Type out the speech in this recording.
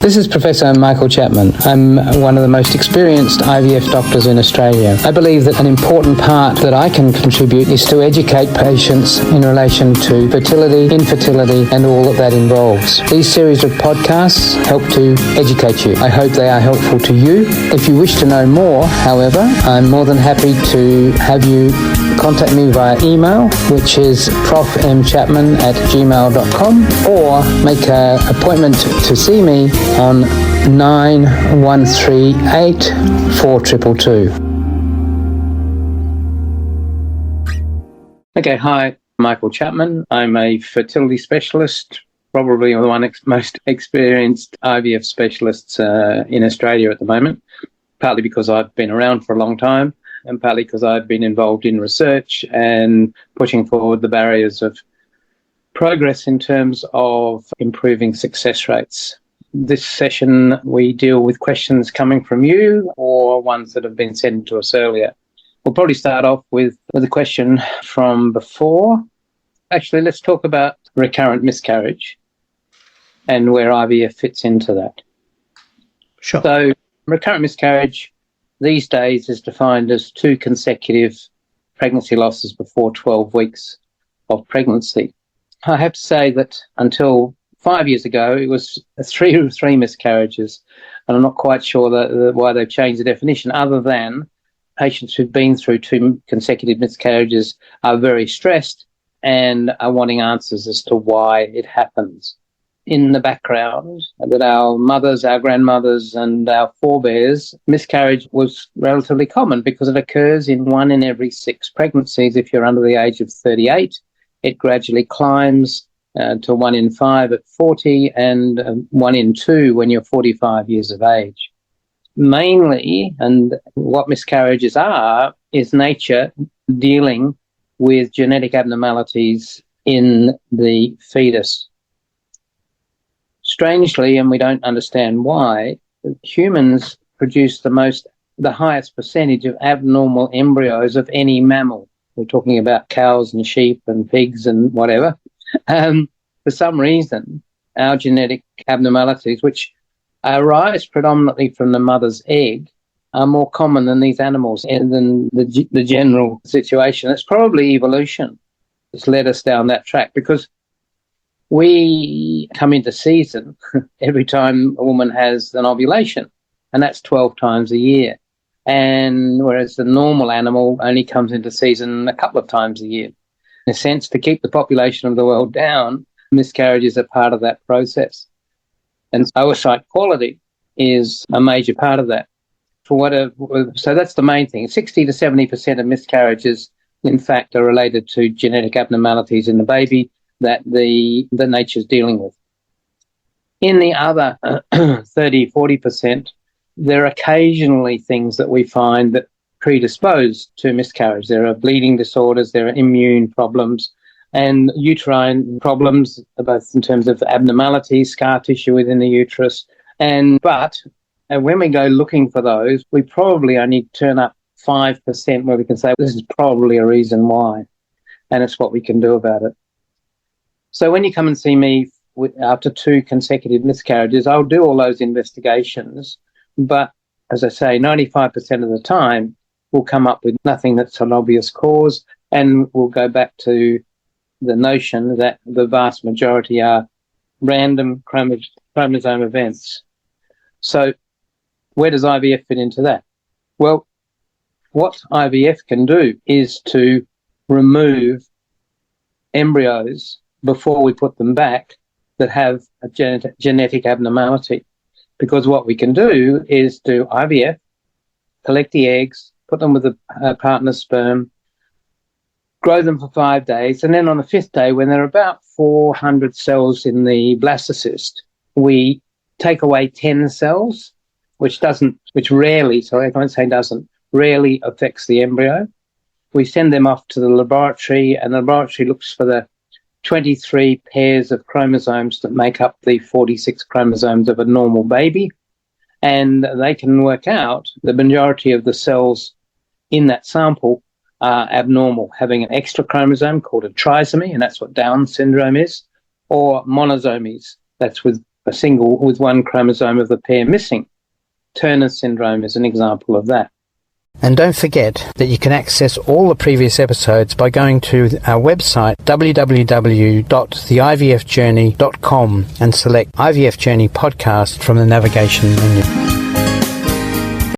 This is Professor Michael Chapman. I'm one of the most experienced IVF doctors in Australia. I believe that an important part that I can contribute is to educate patients in relation to fertility, infertility, and all that involves. These series of podcasts help to educate you. I hope they are helpful to you. If you wish to know more, however, I'm more than happy to have you contact me via email, which is profmchapman@gmail.com, or make an appointment to see me on 9138 4222. Okay, hi, Michael Chapman. I'm a fertility specialist, probably one of the most experienced IVF specialists in Australia at the moment, partly because I've been around for a long time and partly because I've been involved in research and pushing forward the barriers of progress in terms of improving success rates. This session, we deal with questions coming from you or ones that have been sent to us earlier. We'll probably start off with a question from before. Actually, let's talk about recurrent miscarriage and where IVF fits into that. Sure. So recurrent miscarriage these days is defined as 2 consecutive pregnancy losses before 12 weeks of pregnancy. I have to say that until 5 years ago, it was 3 miscarriages, and I'm not quite sure why they've changed the definition, other than patients who've been through 2 consecutive miscarriages are very stressed and are wanting answers as to why it happens. In the background, that our mothers, our grandmothers, and our forebears, miscarriage was relatively common because it occurs in 1 in every 6 pregnancies if you're under the age of 38. It gradually climbs to 1 in 5 at 40 and 1 in 2 when you're 45 years of age. Mainly, and what miscarriages are, is nature dealing with genetic abnormalities in the fetus. Strangely, and we don't understand why, humans produce the highest percentage of abnormal embryos of any mammal. We're talking about cows and sheep and pigs and whatever. For some reason, our genetic abnormalities, which arise predominantly from the mother's egg, are more common than these animals and than the general situation. It's probably evolution that's led us down that track, because we come into season every time a woman has an ovulation, and that's 12 times a year. And whereas the normal animal only comes into season a couple of times a year. In a sense, to keep the population of the world down, miscarriages are part of that process. And oocyte quality is a major part of that. So that's the main thing. 60 to 70% of miscarriages, in fact, are related to genetic abnormalities in the baby that the nature's dealing with. In the other 30, 40%, there are occasionally things that we find that predispose to miscarriage. There are bleeding disorders, there are immune problems, and uterine problems, both in terms of abnormalities, scar tissue within the uterus. But when we go looking for those, we probably only turn up 5% where we can say, this is probably a reason why, and it's what we can do about it. So when you come and see me after 2 consecutive miscarriages, I'll do all those investigations. But as I say, 95% of the time, we'll come up with nothing that's an obvious cause, and we'll go back to the notion that the vast majority are random chromosome events. So where does IVF fit into that? Well, what IVF can do is to remove embryos before we put them back that have a genetic abnormality. Because what we can do is do IVF, collect the eggs, put them with a partner's sperm, grow them for 5 days, and then on the 5th day, when there are about 400 cells in the blastocyst, we take away 10 cells, which rarely affects the embryo. We send them off to the laboratory, and the laboratory looks for the 23 pairs of chromosomes that make up the 46 chromosomes of a normal baby, and they can work out the majority of the cells in that sample are abnormal, having an extra chromosome called a trisomy, and that's what Down syndrome is, or monosomies, that's with a single with one chromosome of the pair missing. Turner syndrome is an example of that. And don't forget that you can access all the previous episodes by going to our website www.theivfjourney.com and select IVF Journey podcast from the navigation menu.